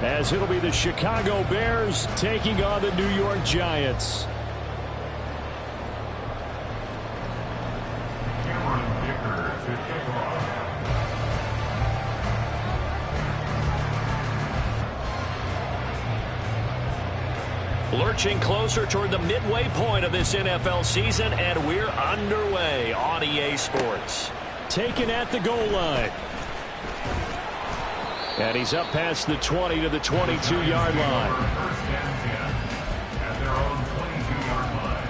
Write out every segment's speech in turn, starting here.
as it'll be the Chicago Bears taking on the New York Giants. Lurching closer toward the midway point of this NFL season, and we're underway on EA Sports. Taken at the goal line. And he's up past the 20 to the 22-yard line. First and 10 at their own 22-yard line.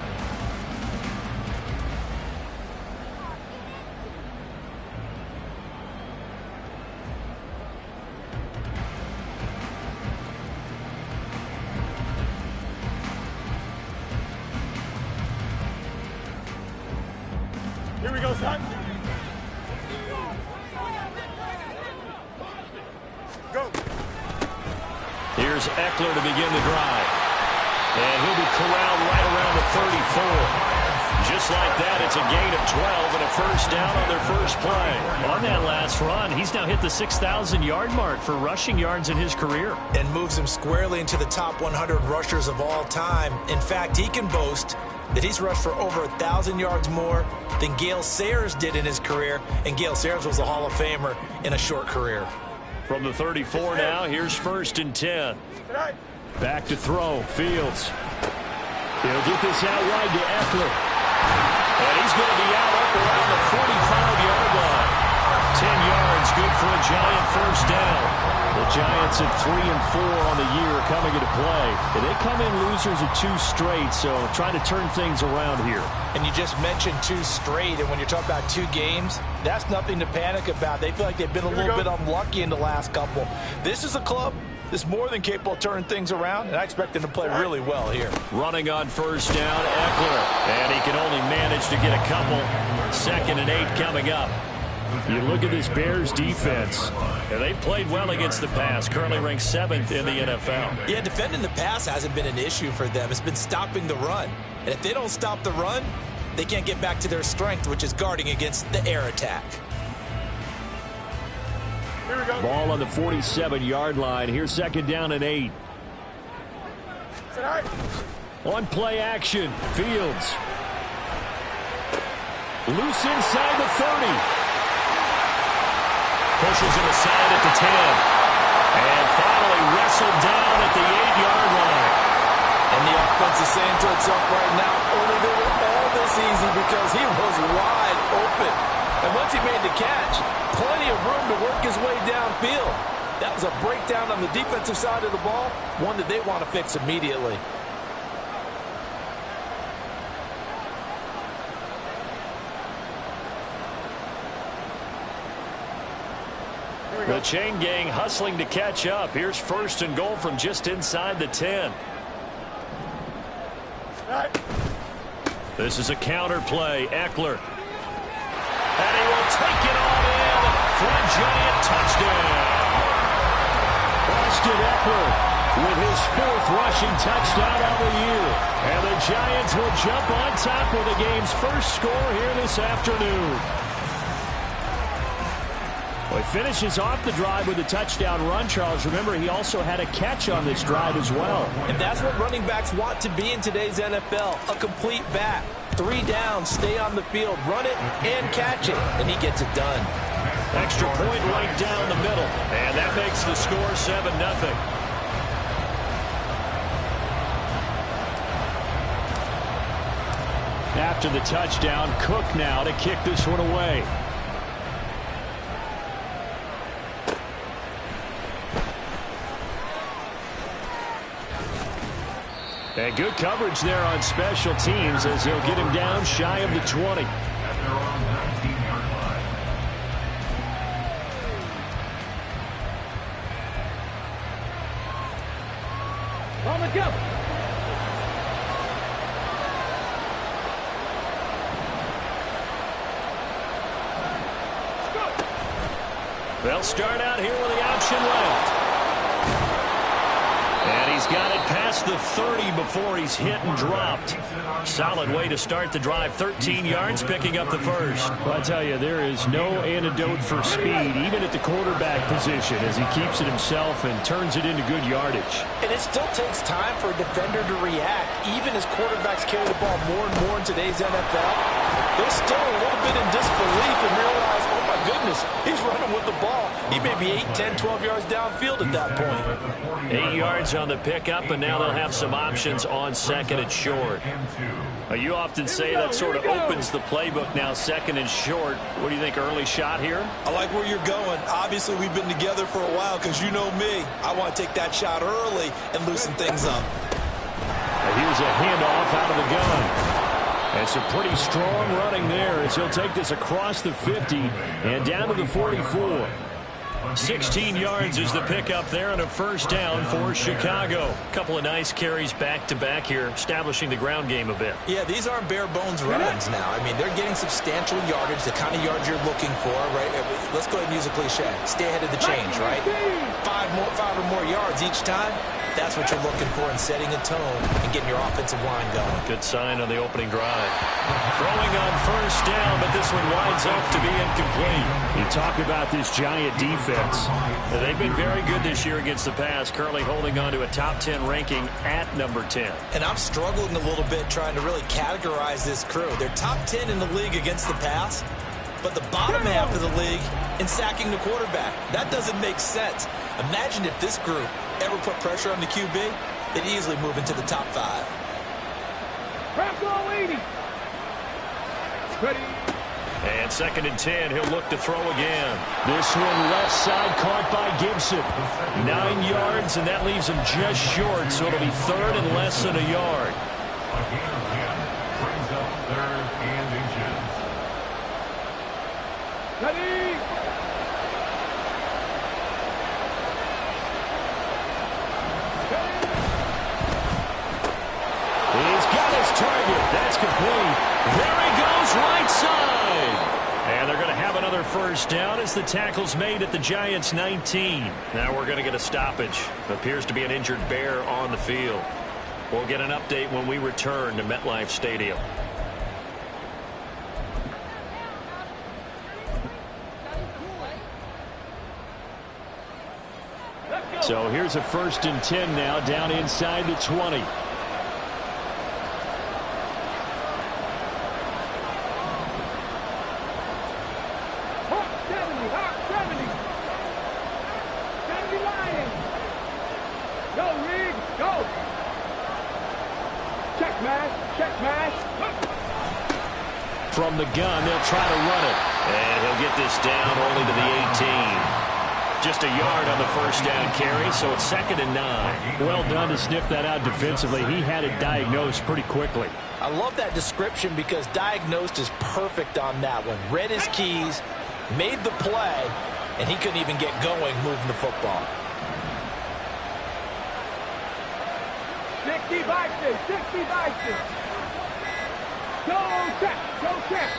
Here we go, son. Go. Here's Eckler to begin the drive. And he'll be corralled right around the 34. Just like that, it's a gain of 12 and a first down on their first play. On that last run, he's now hit the 6,000-yard mark for rushing yards in his career. And moves him squarely into the top 100 rushers of all time. In fact, he can boast that he's rushed for over 1,000 yards more than Gale Sayers did in his career. And Gale Sayers was a Hall of Famer in a short career. From the 34 now, here's first and 10. Back to throw, Fields. He'll get this out wide to Eckler. And he's going to be out up around the 45-yard line. 10 yards, good for a Giant first down. The Giants at 3-4 on the year coming into play. And they come in losers of 2 straight, so trying to turn things around here. And you just mentioned 2 straight, and when you're talking about 2 games, that's nothing to panic about. They feel like they've been a little bit unlucky in the last couple. This is a club that's more than capable of turning things around, and I expect them to play really well here. Running on first down, Eckler. And he can only manage to get a couple. 2nd and 8 coming up. You look at this Bears defense, and they've played well against the pass, currently ranked 7th in the NFL. Yeah, defending the pass hasn't been an issue for them. It's been stopping the run. And if they don't stop the run, they can't get back to their strength, which is guarding against the air attack. Here we go. Ball on the 47-yard line. Here's 2nd down and 8. On play action, Fields. Loose inside the 30. Pushes him aside at the 10. And finally wrestled down at the 8-yard line. And the offense is saying to itself right now, only they were all this easy because he was wide open. And once he made the catch, plenty of room to work his way downfield. That was a breakdown on the defensive side of the ball, one that they want to fix immediately. The chain gang hustling to catch up. Here's first and goal from just inside the 10. This is a counter play. Eckler. And he will take it all in for a Giant touchdown. Austin Eckler with his 4th rushing touchdown of the year. And the Giants will jump on top with the game's first score here this afternoon. Well, he finishes off the drive with a touchdown run, Charles. Remember, he also had a catch on this drive as well. And that's what running backs want to be in today's NFL, a complete back. 3 down, stay on the field, run it, and catch it. And he gets it done. Extra point right down the middle. And that makes the score 7-0. After the touchdown, Cook now to kick this one away. And good coverage there on special teams as they'll get him down shy of the 20. At their own 19-yard line. On the go. They'll start out here with the option left. And He's got it past the 30 before he's hit and dropped. Solid way to start the drive. 13 yards, picking up the first. Well, I tell you, there is no antidote for speed, even at the quarterback position, as he keeps it himself and turns it into good yardage. And it still takes time for a defender to react. Even as quarterbacks carry the ball more and more in today's NFL, they're still a little bit in disbelief and realize, oh my goodness, he's running with the ball. He may be 8, 10, 12 yards downfield at that point. 8 yards on the pickup, and now they'll have some options on second and short. You often say that sort of opens the playbook now, second and short. What do you think, early shot here? I like where you're going. Obviously, we've been together for a while because you know me. I want to take that shot early and loosen things up. Here's a handoff out of the gun. And some pretty strong running there as he'll take this across the 50 and down to the 44. 16 yards is the pickup there and a first down for Chicago. A couple of nice carries back-to-back here, establishing the ground game a bit. Yeah, these aren't bare-bones runs now. I mean, they're getting substantial yardage, the kind of yards you're looking for, right? Let's go ahead and use a cliche. Stay ahead of the change, right? Five or more yards each time. That's what you're looking for in setting a tone and getting your offensive line going. Good sign on the opening drive. Throwing on first down, but this one winds up to be incomplete. You talk about this Giant defense. They've been very good this year against the pass, currently holding on to a top 10 ranking at number 10. And I'm struggling a little bit trying to really categorize this crew. They're top 10 in the league against the pass, but the bottom half of the league in sacking the quarterback. That doesn't make sense. Imagine if this group ever put pressure on the QB, they'd easily move into the top 5. And second and 10, he'll look to throw again. This one left side caught by Gibson. 9 yards, and that leaves him just short, so it'll be third and less than a yard. Brings up third and inches. He's got his target. That's complete. There he goes, right side. And they're going to have another first down as the tackle's made at the Giants' 19. Now we're going to get a stoppage. Appears to be an injured Bear on the field. We'll get an update when we return to MetLife Stadium. So here's a 1st and 10 now, down inside the 20. From the gun, they'll try to run it. And he'll get this down only to the 18. Just a yard on the first down carry, so it's 2nd and 9. Well done to sniff that out defensively. He had it diagnosed pretty quickly. I love that description because diagnosed is perfect on that one. Read his keys, made the play, and he couldn't even get going moving the football. 60 Vikings, 60 Vikings. Go check, go check.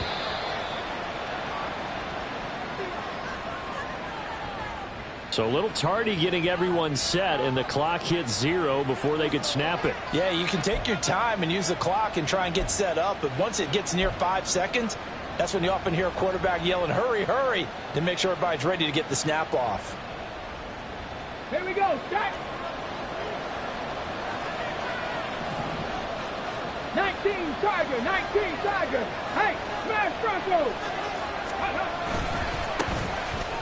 So a little tardy getting everyone set, and the clock hits 0 before they could snap it. Yeah, you can take your time and use the clock and try and get set up, but once it gets near 5 seconds, that's when you often hear a quarterback yelling, hurry, hurry, to make sure everybody's ready to get the snap off. Here we go, check. 19 Tiger, 19 Tiger. Hey, smash Bronco.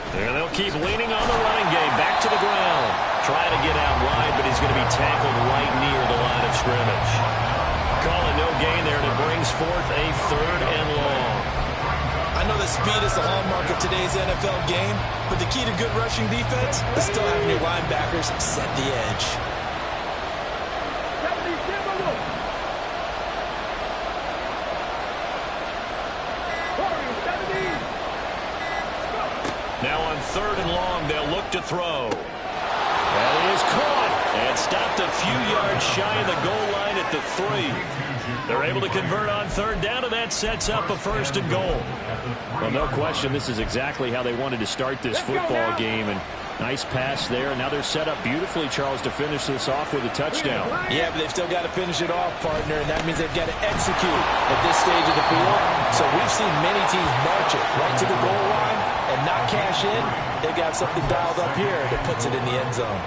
And they'll keep leaning on the running game. Back to the ground. Trying to get out wide, but he's going to be tackled right near the line of scrimmage. Calling no gain there, and it brings forth a 3rd and long. I know that speed is the hallmark of today's NFL game, but the key to good rushing defense is still having your linebackers set the edge. Now on 3rd and long, they'll look to throw. That is caught and stopped just a few yards shy of the goal line at the 3. They're able to convert on third down, and that sets up a 1st and goal. Well, no question, this is exactly how they wanted to start this football game. And nice pass there. Now they're set up beautifully, Charles, to finish this off with a touchdown. Yeah, but they've still got to finish it off, partner, and that means they've got to execute at this stage of the field. So we've seen many teams march it right to the goal line and not cash in. They've got something dialed up here that puts it in the end zone.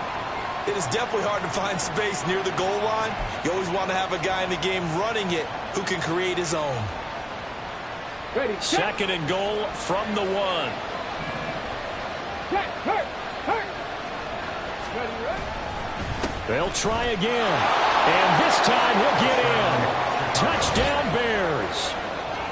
It is definitely hard to find space near the goal line. You always want to have a guy in the game running it who can create his own. Ready, 2nd and goal from the 1. They'll try again. And this time he'll get in. Touchdown, Bears.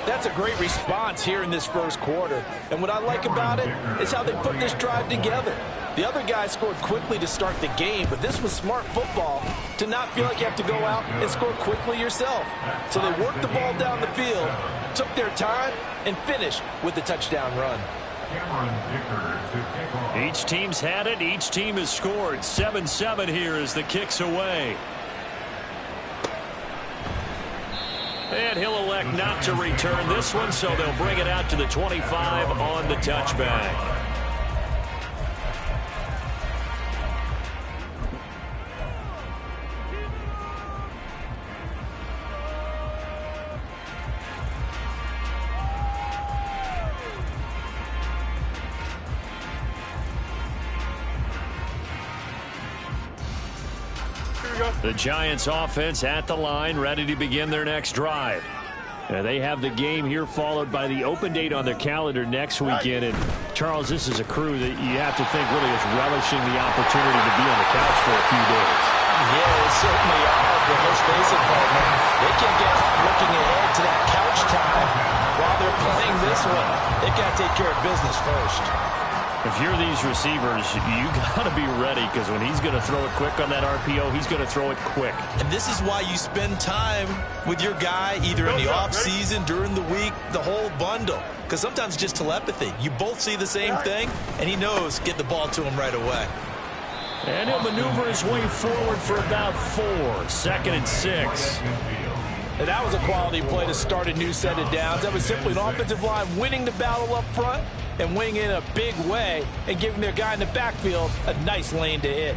That's a great response here in this first quarter. And what I like about it is how they put this drive together. The other guy scored quickly to start the game, but this was smart football to not feel like you have to go out and score quickly yourself. So they worked the ball down the field, took their time, and finished with the touchdown run. Each team's had it. Each team has scored. 7-7 here as the kick's away. And he'll elect not to return this one, so they'll bring it out to the 25 on the touchback. The Giants offense at the line, ready to begin their next drive. They have the game here followed by the open date on their calendar next weekend. And Charles, this is a crew that you have to think really is relishing the opportunity to be on the couch for a few days. Yeah, they certainly are, but let's face it, partner. They can get looking ahead to that couch time while they're playing this one. They've got to take care of business first. If you're these receivers, you got to be ready, because when he's going to throw it quick on that RPO, he's going to throw it quick. And this is why you spend time with your guy, either in the offseason, during the week, the whole bundle. Because sometimes it's just telepathy. You both see the same thing, and he knows get the ball to him right away. And he'll maneuver his way forward for about 4. 2nd and 6. And that was a quality play to start a new set of downs. That was simply an offensive line winning the battle up front and winning in a big way and giving their guy in the backfield a nice lane to hit.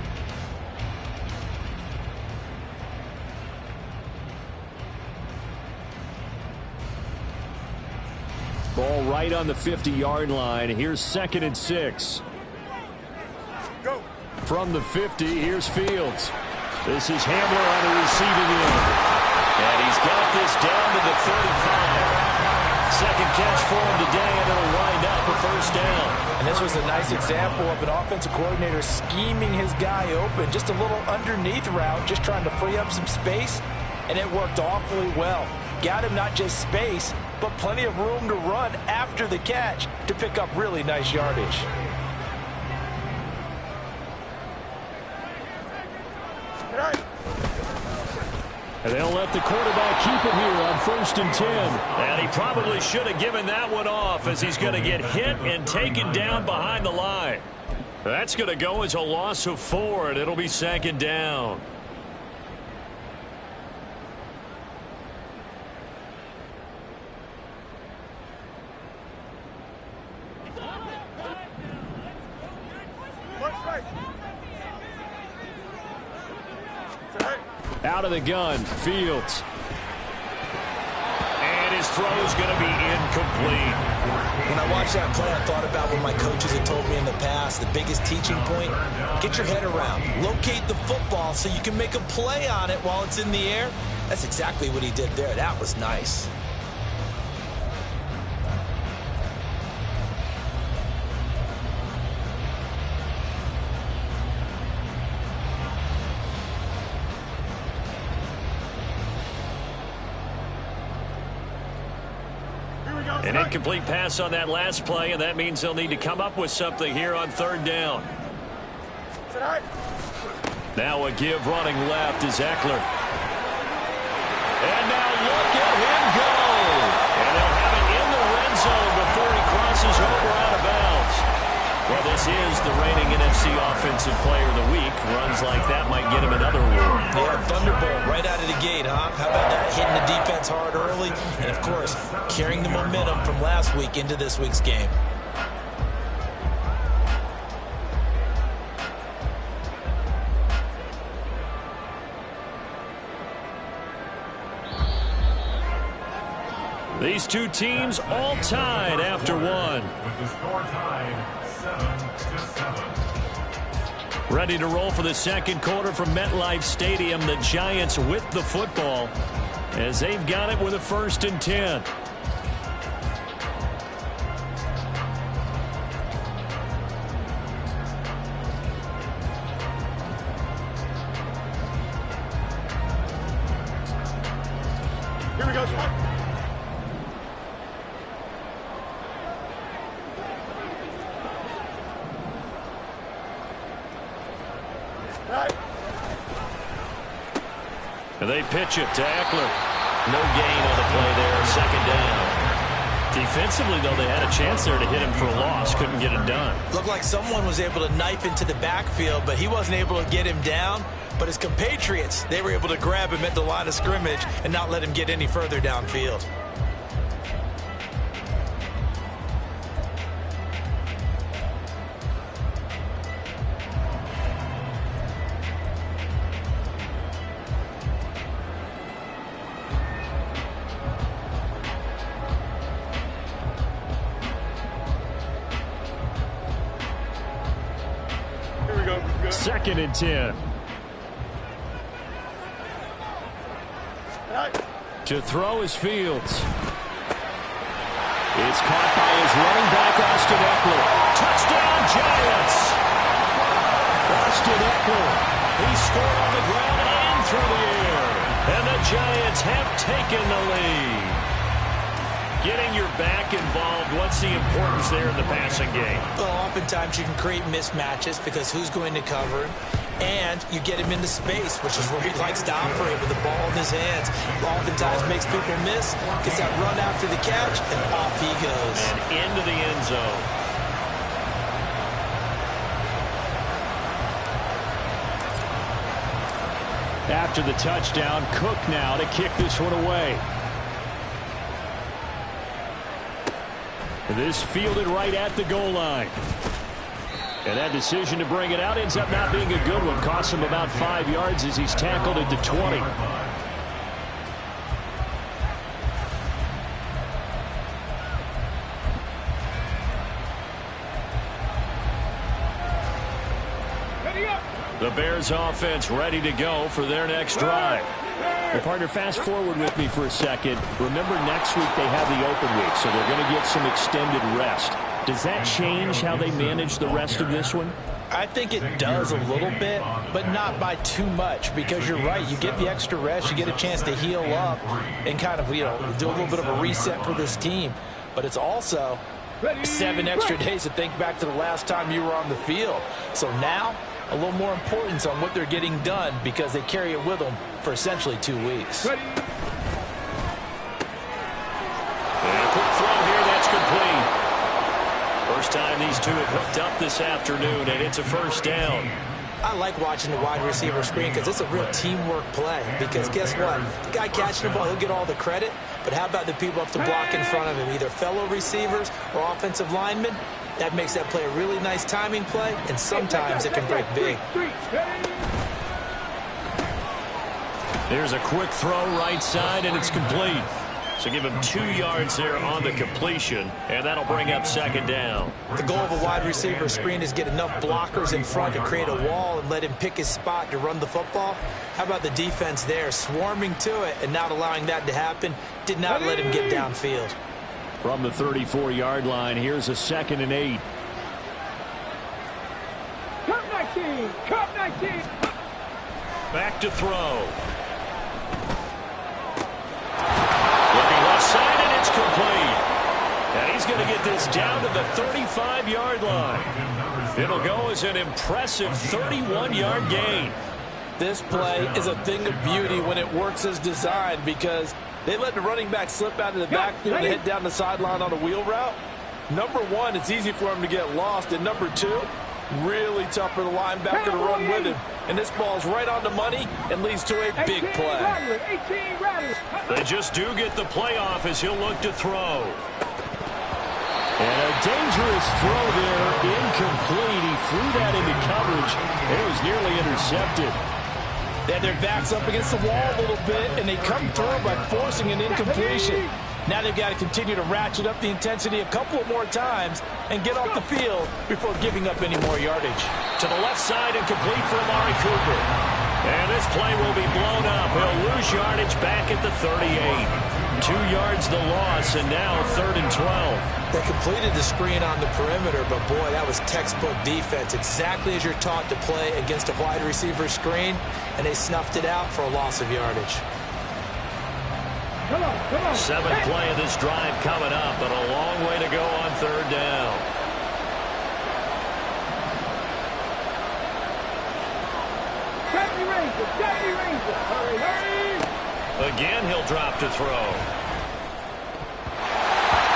Ball right on the 50-yard line. Here's 2nd and 6. Go. From the 50, here's Fields. This is Hamler on the receiving end. And he's got this down to the 35. 2nd catch for him today, and it'll wind up a 1st down. And this was a nice example of an offensive coordinator scheming his guy open. Just a little underneath route, just trying to free up some space, and it worked awfully well. Got him not just space, but plenty of room to run after the catch to pick up really nice yardage. And they'll let the quarterback keep it here on 1st and 10. And he probably should have given that one off, as he's going to get hit and taken down behind the line. That's going to go as a loss of 4, and it'll be 2nd down. Out of the gun, Fields. And his throw's going to be incomplete. When I watched that play, I thought about what my coaches had told me in the past. The biggest teaching point, get your head around. Locate the football so you can make a play on it while it's in the air. That's exactly what he did there. That was nice. An incomplete pass on that last play, and that means they'll need to come up with something here on 3rd down. Now a give running left is Eckler. And now look at him go. And they'll have it in the red zone before he crosses over out of bounds. Well, this This is the reigning NFC Offensive Player of the Week. Runs like that might get him another award. Yeah, Thunderbolt right out of the gate, huh? How about that? Hitting the defense hard early, and of course, carrying the momentum from last week into this week's game. These two teams all tied after one. With the score tied 7-7. Ready to roll for the second quarter from MetLife Stadium. The Giants with the football as they've got it with a 1st and 10. Here we go. And they pitch it to Eckler. No gain on the play there. 2nd down. Defensively, though, they had a chance there to hit him for a loss. Couldn't get it done. Looked like someone was able to knife into the backfield, but he wasn't able to get him down. But his compatriots, they were able to grab him at the line of scrimmage and not let him get any further downfield. Here we go. 2nd and 10. To throw is Fields. It's caught by his running back, Austin Eckler. Touchdown, Giants! Austin Eckler. He scored on the ground and through the air. And the Giants have taken the lead. Getting your back involved, what's the importance there in the passing game? Well, oftentimes you can create mismatches because who's going to cover him? And you get him into space, which is where he likes to operate with the ball in his hands. Oftentimes makes people miss, gets that run after the catch, and off he goes. And into the end zone. After the touchdown, Cook now to kick this one away. This fielded right at the goal line. And that decision to bring it out ends up not being a good one. Costs him about 5 yards as he's tackled at the 20. The Bears offense ready to go for their next drive. Well, partner, fast forward with me for a second. Remember, next week they have the open week, so they're going to get some extended rest. Does that change how they manage the rest of this one? I think it does a little bit, but not by too much, because you're right. You get the extra rest. You get a chance to heal up and kind of, do a little bit of a reset for this team. But it's also 7 extra days to think back to the last time you were on the field. So now, a little more importance on what they're getting done because they carry it with them for essentially 2 weeks. And a quick throw here, that's complete. First time these two have hooked up this afternoon, and it's a 1st down. I like watching the wide receiver screen because it's a real teamwork play. Because guess what? The guy catching the ball, he'll get all the credit. But how about the people up to block in front of him, either fellow receivers or offensive linemen? That makes that play a really nice timing play, and sometimes it can break big. There's a quick throw right side, and it's complete. So give him 2 yards there on the completion, and that'll bring up 2nd down. The goal of a wide receiver screen is get enough blockers in front to create a wall and let him pick his spot to run the football. How about the defense there, swarming to it and not allowing that to happen? Did not let him get downfield. From the 34-yard line, here's a 2nd and 8. Cut 19! Cut 19! Back to throw. Looking left side, and it's complete. And he's going to get this down to the 35-yard line. It'll go as an impressive 31-yard gain. This play is a thing of beauty when it works as designed because they let the running back slip out of the backfield and head down the sideline on a wheel route. Number one, it's easy for him to get lost. And number two, really tough for the linebacker to run with him. And this ball's right on the money and leads to a big play. They just do get the playoff as he'll look to throw. And a dangerous throw there, incomplete. He threw that into coverage, and it was nearly intercepted. They had their backs up against the wall a little bit, and they come through by forcing an incompletion. Now they've got to continue to ratchet up the intensity a couple of more times and get off the field before giving up any more yardage. To the left side and complete for Amari Cooper. And this play will be blown up. He'll lose yardage back at the 38. 2 yards the loss, and now 3rd and 12. They completed the screen on the perimeter, but boy, that was textbook defense. Exactly as you're taught to play against a wide receiver screen, and they snuffed it out for a loss of yardage. 7th play of this drive coming up, but a long way to go on 3rd down. Again, he'll drop to throw.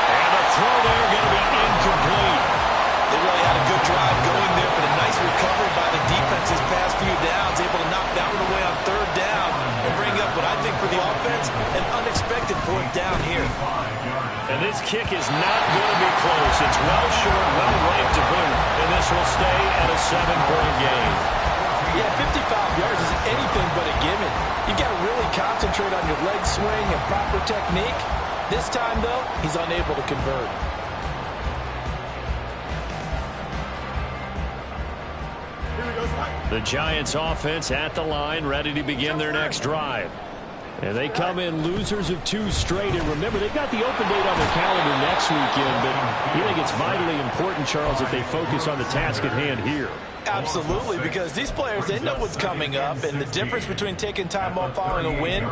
And the throw there going to be incomplete. They really had a good drive going there, but a nice recovery by the defense his past few downs, able to knock that one away on 3rd down and bring up what I think for the offense, an unexpected 4th down here. And this kick is not going to be close. It's well short, well right to boot, and this will stay at a 7-point game. Yeah, 55 yards is anything but a given. You got to really concentrate on your leg swing and proper technique. This time, though, he's unable to convert. The Giants offense at the line, ready to begin their next drive. And they come in losers of 2 straight. And remember, they've got the open date on their calendar next weekend, but you think it's vitally important, Charles, that they focus on the task at hand here. Absolutely, because these players, they know what's coming up, and the difference between taking time off following a win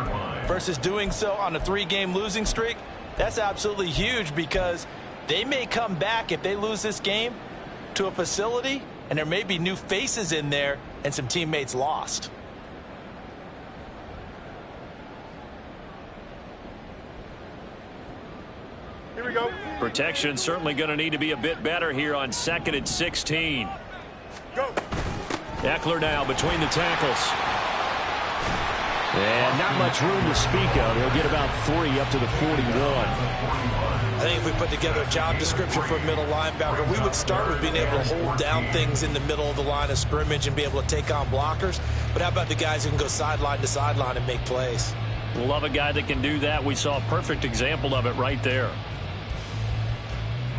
versus doing so on a 3-game losing streak, that's absolutely huge, because they may come back if they lose this game to a facility, and there may be new faces in there and some teammates lost. Here we go. Protection certainly going to need to be a bit better here on 2nd and 16. Go. Eckler now between the tackles. And not much room to speak of. He'll get about 3 up to the 41. I think if we put together a job description for a middle linebacker, we would start with being able to hold down things in the middle of the line of scrimmage and be able to take on blockers. But how about the guys who can go sideline to sideline and make plays? We'll love a guy that can do that. We saw a perfect example of it right there.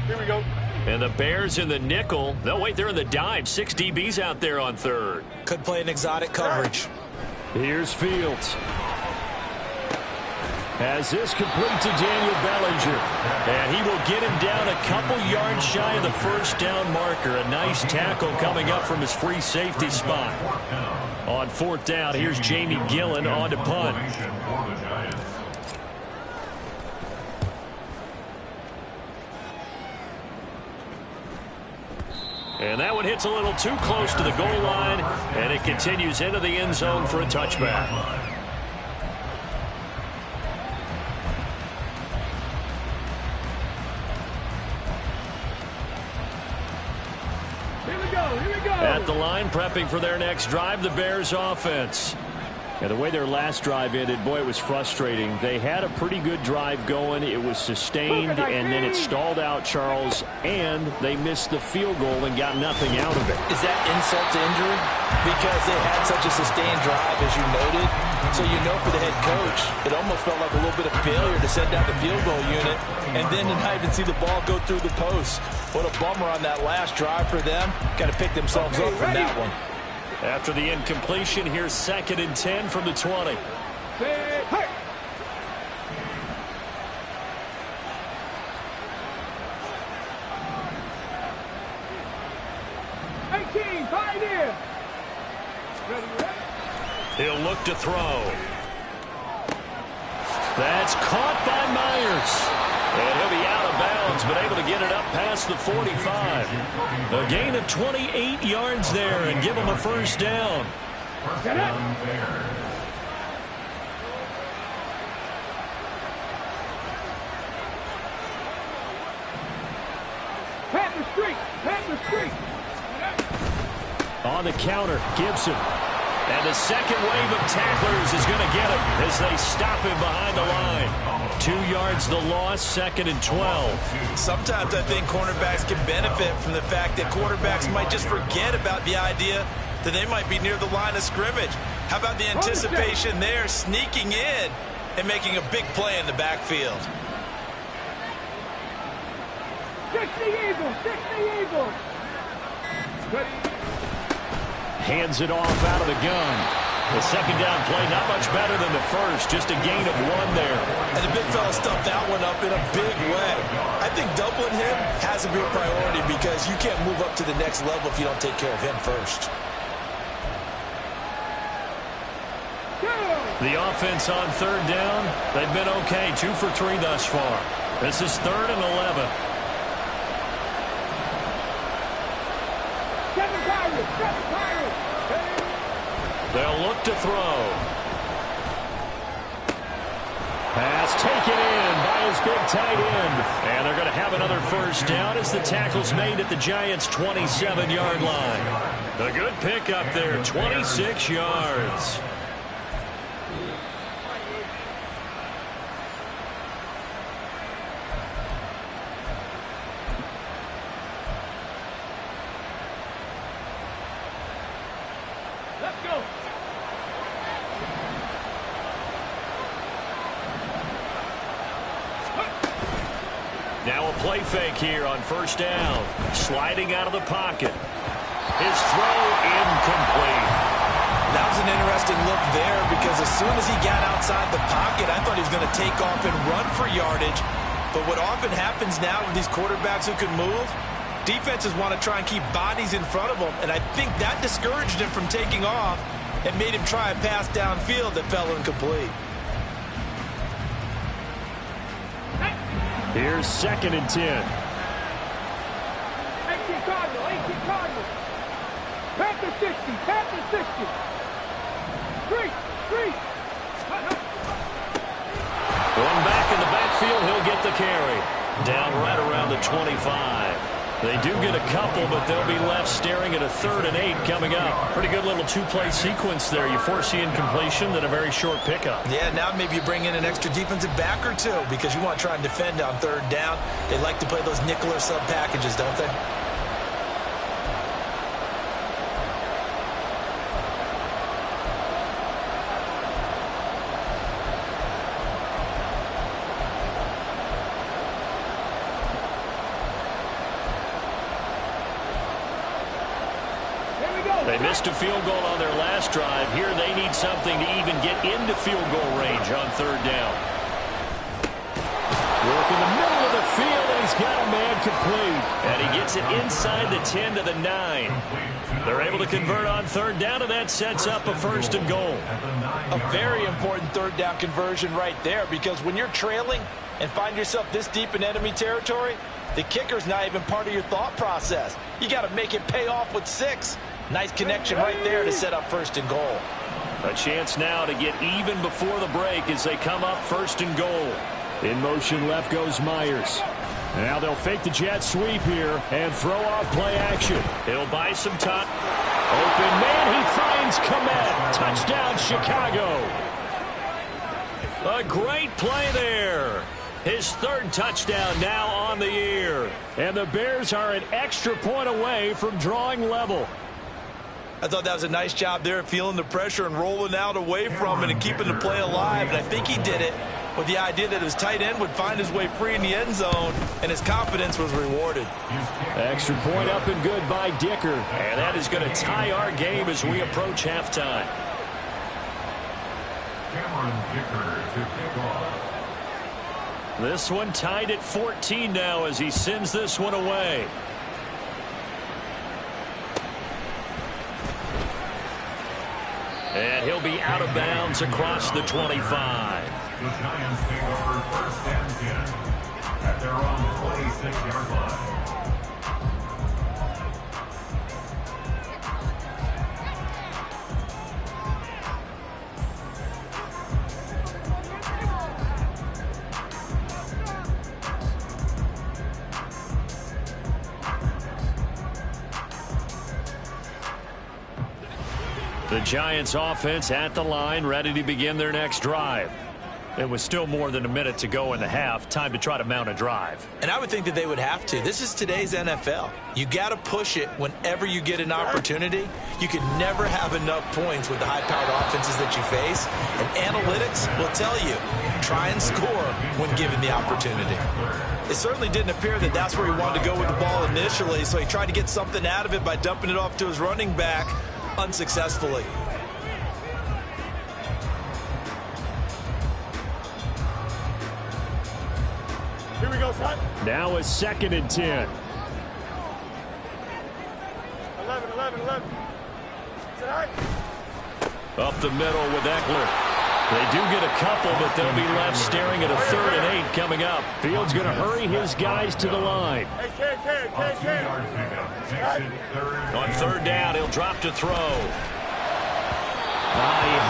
Here we go. And the Bears in the nickel. No, wait, they're in the dime. 6 DBs out there on 3rd. Could play an exotic coverage. Here's Fields. Has this complete to Daniel Bellinger. And he will get him down a couple yards shy of the 1st down marker. A nice tackle coming up from his free safety spot. On 4th down, here's Jamie Gillen on to punt. And that one hits a little too close to the goal line, and it continues into the end zone for a touchback. Here we go. At the line, prepping for their next drive, the Bears offense. And the way their last drive ended, boy, it was frustrating. They had a pretty good drive going. It was sustained, and then it stalled out, Charles, and they missed the field goal and got nothing out of it. Is that insult to injury? Because they had such a sustained drive, as you noted. So you know for the head coach, it almost felt like a little bit of failure to send out the field goal unit and then to not even see the ball go through the post. What a bummer on that last drive for them. Got to pick themselves up from that one. After the incompletion, here's 2nd and 10 from the 20. Hey. He'll look to throw. That's caught by Myers. And he'll be out of bounds, but able to get it up past the 45. A gain of 28 yards there and give him a 1st down. First down, Bears. On the counter, Gibson. And the second wave of tacklers is going to get him as they stop him behind the line. 2 yards the loss, 2nd and 12. Sometimes I think cornerbacks can benefit from the fact that quarterbacks might just forget about the idea that they might be near the line of scrimmage. How about the anticipation there, sneaking in and making a big play in the backfield? 60 Eagles, 60 Eagles. Hands it off out of the gun. The second down play, not much better than the first. Just a gain of 1 there. And the big fella stuffed that one up in a big way. I think doubling him has to be a priority because you can't move up to the next level if you don't take care of him first. The offense on 3rd down, they've been okay. 2 for 3 thus far. This is 3rd and 11. 7 Pirates. They'll look to throw. Pass taken in by his big tight end. And they're going to have another first down as the tackle's made at the Giants' 27-yard line. A good pickup there, 26 yards. Now a play fake here on 1st down. Sliding out of the pocket. His throw incomplete. That was an interesting look there because as soon as he got outside the pocket, I thought he was going to take off and run for yardage. But what often happens now with these quarterbacks who can move, defenses want to try and keep bodies in front of them. And I think that discouraged him from taking off and made him try a pass downfield that fell incomplete. Here's 2nd and 10. 18 Cardinal. Panther 60. Three. One back in the backfield, he'll get the carry. Down right around the 25. They do get a couple, but they'll be left staring at a 3rd and 8 coming up. Pretty good little 2-play sequence there. You force the incompletion, then a very short pickup. Yeah, now maybe you bring in an extra defensive back or 2 because you want to try and defend on 3rd down. They like to play those nickel or sub packages, don't they? They missed a field goal on their last drive. Here they need something to even get into field goal range on 3rd down. Work in the middle of the field, and he's got a man complete. And he gets it inside the 10 to the 9. They're able to convert on 3rd down, and that sets up a 1st and goal. A very important 3rd down conversion right there because when you're trailing and find yourself this deep in enemy territory, the kicker's not even part of your thought process. You got to make it pay off with 6. Nice connection right there to set up 1st and goal. A chance now to get even before the break as they come up 1st and goal. In motion left goes Myers. Now they'll fake the jet sweep here and throw off play action. He'll buy some time. Open man, he finds Komet. Touchdown, Chicago. A great play there. His 3rd touchdown now on the year. And the Bears are an extra point away from drawing level. I thought that was a nice job there, feeling the pressure and rolling out away from it and keeping the play alive. And I think he did it with the idea that his tight end would find his way free in the end zone, and his confidence was rewarded. Extra point up and good by Dicker. And that is going to tie our game as we approach halftime. Cameron Dicker to kick off. This one tied at 14 now as he sends this one away. And he'll be out of bounds across the 25. The Giants take over 1st and 10 at their own 26-yard line. The Giants offense at the line, ready to begin their next drive. It was still more than a minute to go in the half. Time to try to mount a drive. And I would think that they would have to. This is today's NFL. You got to push it whenever you get an opportunity. You can never have enough points with the high-powered offenses that you face. And analytics will tell you, try and score when given the opportunity. It certainly didn't appear that that's where he wanted to go with the ball initially, so he tried to get something out of it by dumping it off to his running back unsuccessfully. Here we go, son. Now a 2nd and 10. 11. Sit high. Up the middle with Eckler. They do get a couple, but they'll be left staring at a 3rd and 8 coming up. Fields going to hurry his guys to the line. Hey, Ken. On 2-yard pickup. Makes it 3rd. On 3rd down, he'll drop to throw. He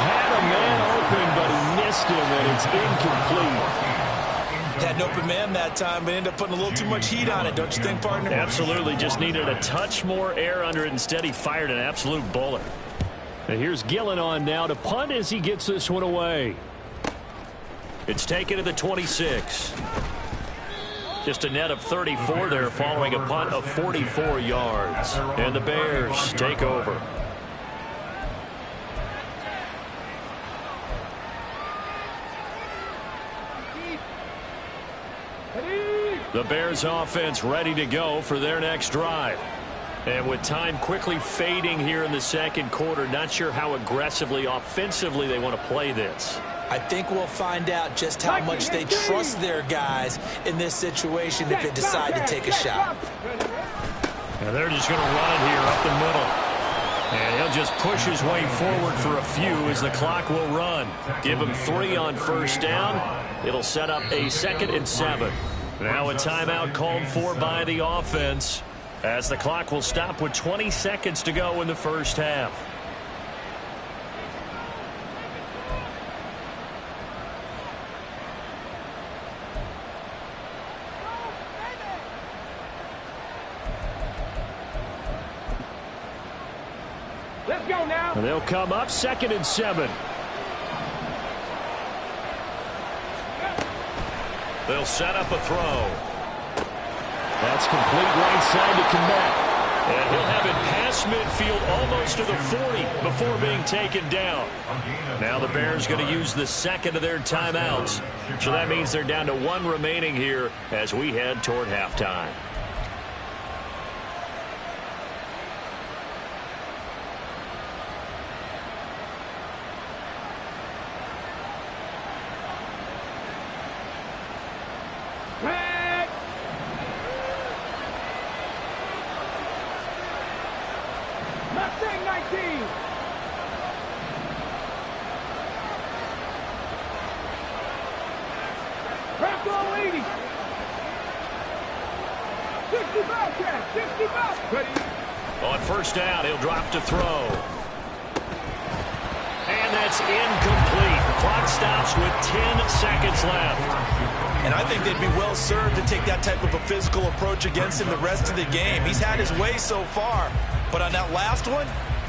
had a man open, but he missed him, and it's incomplete. Had an open man that time, but ended up putting a little too much heat on it, don't you think, partner? Absolutely, just needed a touch more air under it. Instead, he fired an absolute bullet. And here's Gillen on now to punt as he gets this one away. It's taken to the 26. Just a net of 34 there following a punt of 44 yards. And the Bears take over. The Bears offense ready to go for their next drive. And with time quickly fading here in the 2nd quarter, not sure how aggressively, offensively they want to play this. I think we'll find out just how much they trust their guys in this situation if they decide to take a shot. And they're just going to run it here up the middle. And he'll just push his way forward for a few as the clock will run. Give him 3 on 1st down. It'll set up a 2nd and 7. Now a timeout called for by the offense as the clock will stop with 20 seconds to go in the 1st half. Let's go now. And they'll come up 2nd and 7. They'll set up a throw. That's complete right side to Komet. And he'll have it past midfield almost to the 40 before being taken down. Now the Bears going to use the 2nd of their timeouts. So that means they're down to 1 remaining here as we head toward halftime. Mustang 19. Rambo 80. 65 catch. 65. Ready. On 1st down, he'll drop to throw. And that's incomplete. Clock stops with 10 seconds left. And I think they'd be well served to take that type of a physical approach against him the rest of the game. He's had his way so far. But on that last one,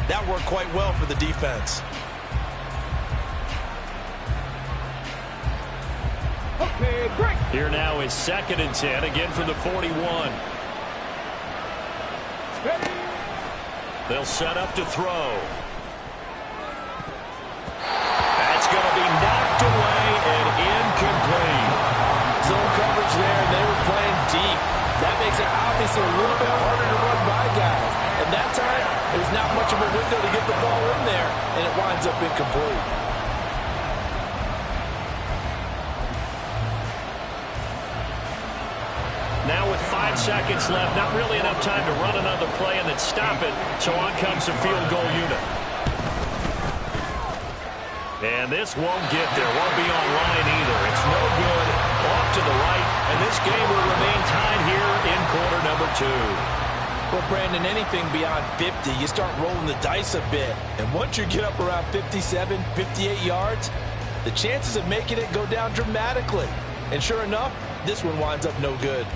that worked quite well for the defense. Okay, break. Here now is 2nd and 10, again from the 41. Ready. They'll set up to throw. That's going to be knocked away and incomplete. Zone coverage there, and they were playing deep. That makes it obviously a little bit harder to run by guys. And that time, there's not much of a window to get the ball in there, and it winds up incomplete. Now with 5 seconds left, not really enough time to run another play and then stop it, so on comes the field goal unit. And this won't get there, won't be online either. It's no good, off to the right, and this game will remain tied here in quarter number 2. Well, Brandon, anything beyond 50, you start rolling the dice a bit. And once you get up around 57, 58 yards, the chances of making it go down dramatically. And sure enough, this one winds up no good.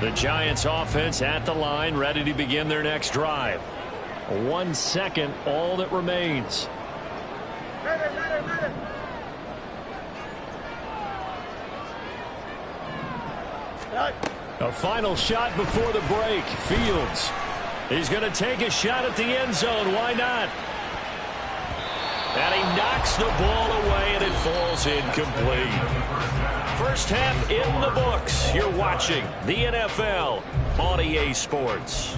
The Giants offense at the line, ready to begin their next drive. 1 second, all that remains. A final shot before the break. Fields. He's going to take a shot at the end zone. Why not? And he knocks the ball away, and it falls incomplete. First half in the books. You're watching the NFL on EA Sports.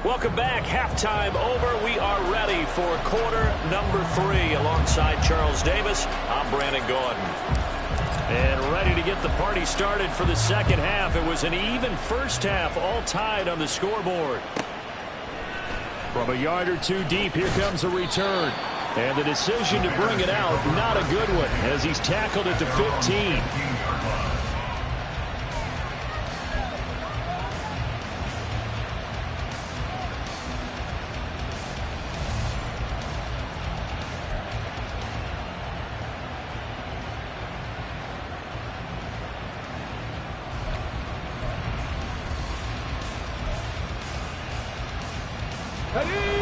Welcome back. Halftime over. We are ready for quarter number 3. Alongside Charles Davis, I'm Brandon Gordon. And ready to get the party started for the second half. It was an even first half, all tied on the scoreboard. From a yard or two deep, here comes a return. And the decision to bring it out, not a good one, as he's tackled at the 15.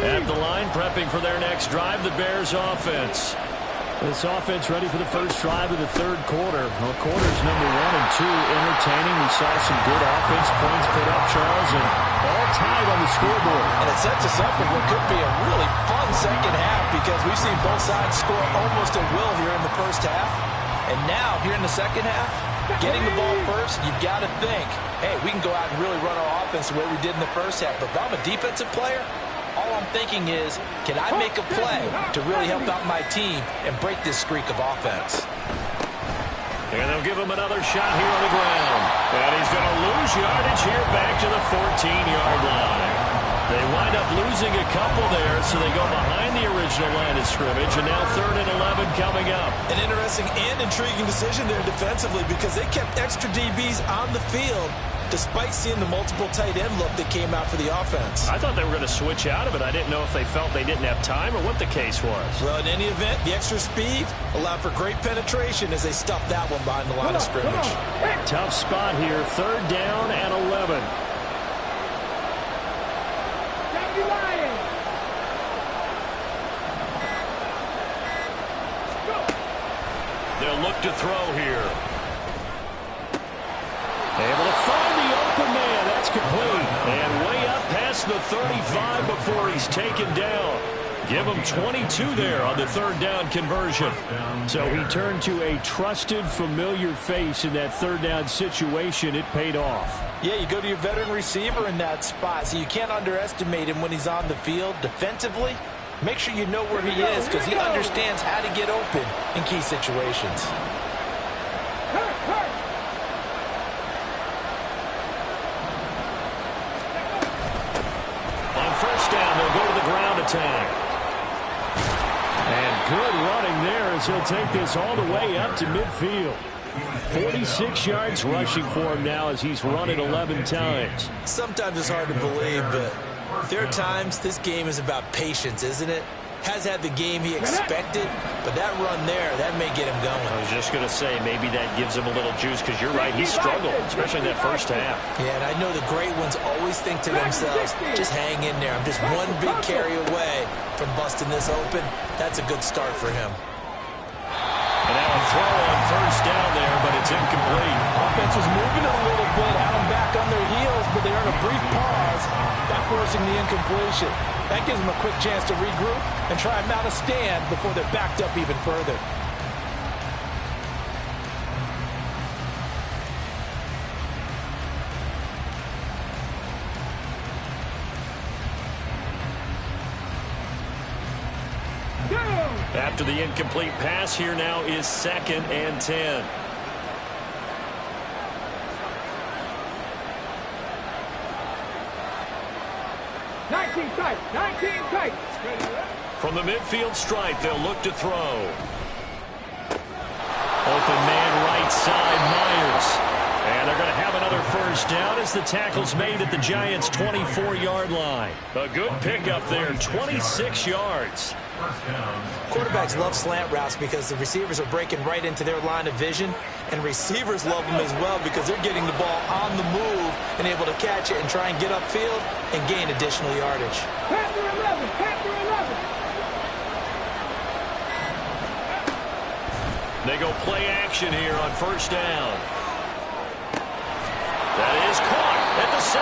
At the line, prepping for their next drive, the Bears offense. This offense ready for the first drive of the third quarter. Well, quarters number 1 and 2 entertaining. We saw some good offense points put up, Charles, and all tied on the scoreboard. And it sets us up for what could be a really fun second half because we've seen both sides score almost at will here in the first half. And now, here in the second half, getting the ball first, you've got to think, hey, we can go out and really run our offense the way we did in the first half. But if I'm a defensive player, all I'm thinking is, can I make a play to really help out my team and break this streak of offense? And they'll give him another shot here on the ground. And he's going to lose yardage here back to the 14-yard line. They wind up losing a couple there, so they go behind the original line of scrimmage, and now 3rd and 11 coming up. An interesting and intriguing decision there defensively because they kept extra DBs on the field despite seeing the multiple tight end look that came out for the offense. I thought they were going to switch out of it. I didn't know if they felt they didn't have time or what the case was. Well, in any event, the extra speed allowed for great penetration as they stuffed that one behind the line of scrimmage. Tough spot here, 3rd down and 11. They'll look to throw here. Able to find the open man. That's complete. And way up past the 35 before he's taken down. Give him 22 there on the 3rd down conversion. So he turned to a trusted, familiar face in that 3rd down situation. It paid off. Yeah, you go to your veteran receiver in that spot, so you can't underestimate him when he's on the field defensively. Make sure you know where he is because he understands how to get open in key situations. On 1st down, they'll go to the ground attack. And good running there as he'll take this all the way up to midfield. 46 yards rushing for him now as he's run it 11 times. Sometimes it's hard to believe, but there are times this game is about patience, isn't it? Has had the game he expected, but that run there, that may get him going. I was just going to say, maybe that gives him a little juice because you're right, he struggled, especially in that first half. Yeah, and I know the great ones always think to themselves, just hang in there. I'm just one big carry away from busting this open. That's a good start for him. And now a throw on 1st down there, but it's incomplete. Offense was moving a little bit, had them back on their heels, but they earned a brief pause by forcing the incompletion. That gives them a quick chance to regroup and try and mount a stand before they're backed up even further. After the incomplete pass, here now is 2nd and 10. tight. 19 tight. From the midfield stripe, they'll look to throw. Open man right side, Myers. And they're going to have another first down as the tackle's made at the Giants' 24-yard line. A good pickup there, 26 yards. Quarterbacks love slant routes because the receivers are breaking right into their line of vision, and receivers love them as well because they're getting the ball on the move and able to catch it and try and get upfield and gain additional yardage. Panther 11, Panther 11. They go play action here on first down. That is caught at the 7.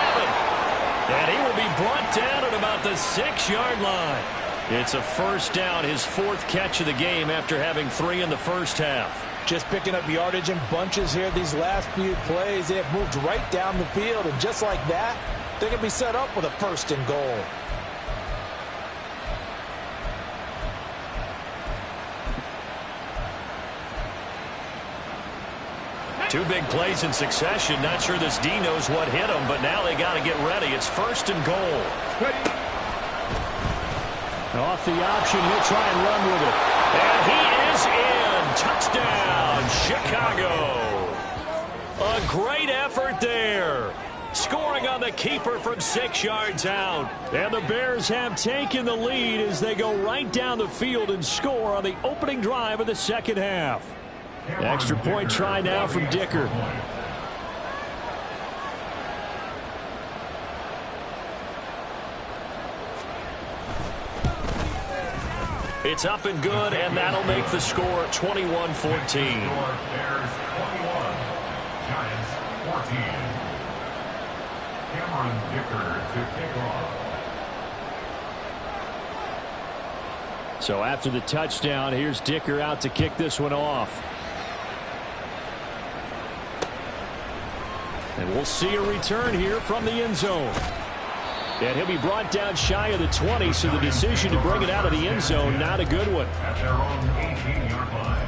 And he will be brought down at about the 6-yard line. It's a first down, his 4th catch of the game after having 3 in the first half. Just picking up yardage in bunches here these last few plays. They have moved right down the field, and just like that, they're going to be set up with a 1st and goal. Two big plays in succession. Not sure this D knows what hit him, but now they got to get ready. It's 1st and goal. Off the option, he'll try and run with it. And he is in. Touchdown, Chicago. A great effort there. Scoring on the keeper from 6 yards out. And the Bears have taken the lead as they go right down the field and score on the opening drive of the second half. Extra point try now from Dicker. It's up and good, and that'll make the score 21-14. Bears 21, Giants 14. Cameron Dicker to kick off. So after the touchdown, here's Dicker out to kick this one off. And we'll see a return here from the end zone. And he'll be brought down shy of the 20, so the decision to bring it out of the end zone, not a good one. At their own 18-yard line.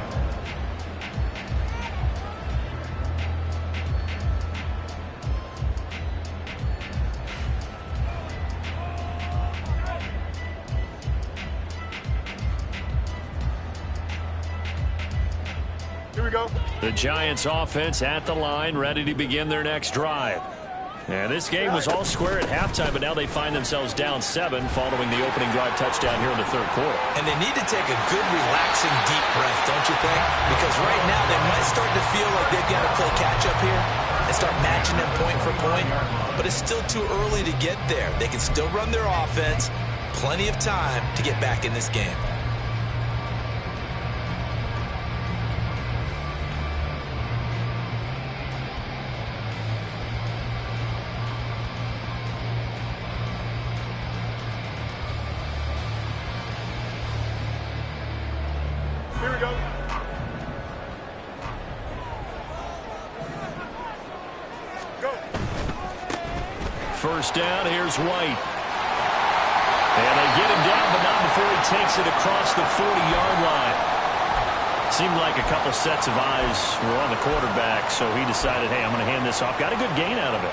Here we go. The Giants offense at the line, ready to begin their next drive. And this game was all square at halftime, but now they find themselves down 7 following the opening drive touchdown here in the 3rd quarter. And they need to take a good, relaxing, deep breath, don't you think? Because right now they might start to feel like they've got to play catch-up here and start matching them point for point. But it's still too early to get there. They can still run their offense. Plenty of time to get back in this game. Here we go. Go. First down, here's White. And they get him down, but not before he takes it across the 40-yard line. Seemed like a couple sets of eyes were on the quarterback, so he decided, hey, I'm going to hand this off. Got a good gain out of it.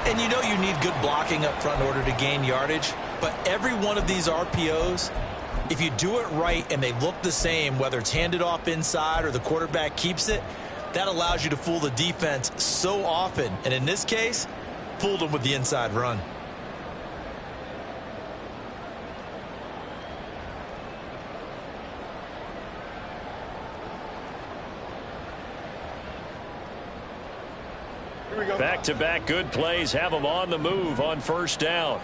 And you know you need good blocking up front in order to gain yardage, but every one of these RPOs, if you do it right and they look the same, whether it's handed off inside or the quarterback keeps it, that allows you to fool the defense so often. And in this case, fooled them with the inside run. Here we go. Back-to-back good plays have them on the move on first down.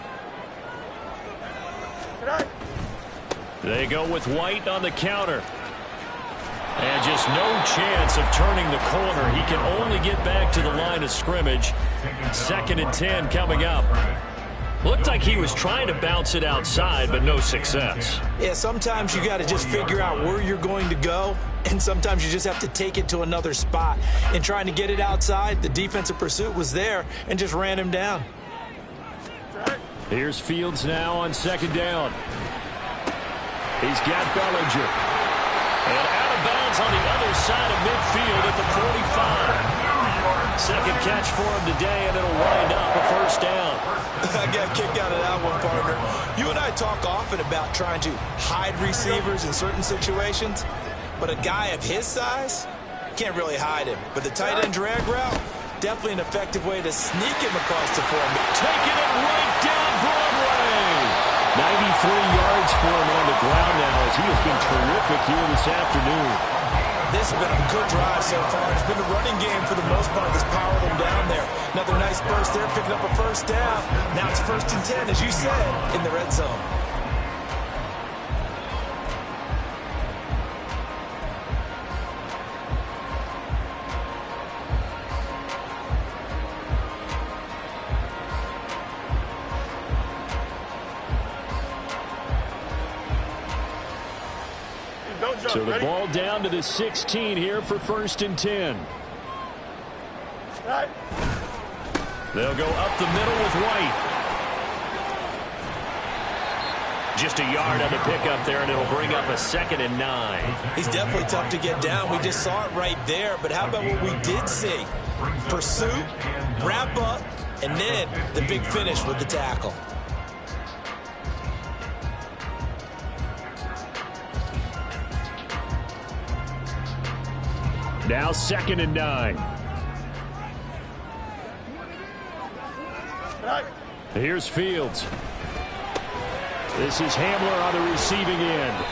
They go with White on the counter. And just no chance of turning the corner. He can only get back to the line of scrimmage. 2nd and 10 coming up. Looked like he was trying to bounce it outside, but no success. Yeah, sometimes you got to just figure out where you're going to go, and sometimes you just have to take it to another spot. In trying to get it outside, the defensive pursuit was there and just ran him down. Here's Fields now on 2nd down. He's got Bellinger. And out of bounds on the other side of midfield at the 45. Second catch for him today, and it'll wind up a first down. I got kicked out of that one, partner. You and I I talk often about trying to hide receivers in certain situations, but a guy of his size can't really hide him. But the tight end drag route, definitely an effective way to sneak him across the formation. Taking it right down Broadway. 93 yards for him on the ground now as he has been terrific here this afternoon. This has been a good drive so far. It's been a running game for the most part that's powered them down there. Another nice burst there, picking up a first down. Now it's 1st and 10, as you said, in the red zone. So the ball down to the 16 here for 1st and 10. They'll go up the middle with White. Just a yard on the pickup there, and it'll bring up a 2nd and 9. He's definitely tough to get down. We just saw it right there. But how about what we did see? Pursuit, wrap up, and then the big finish with the tackle. Now 2nd and 9. Here's Fields. This is Hamler on the receiving end.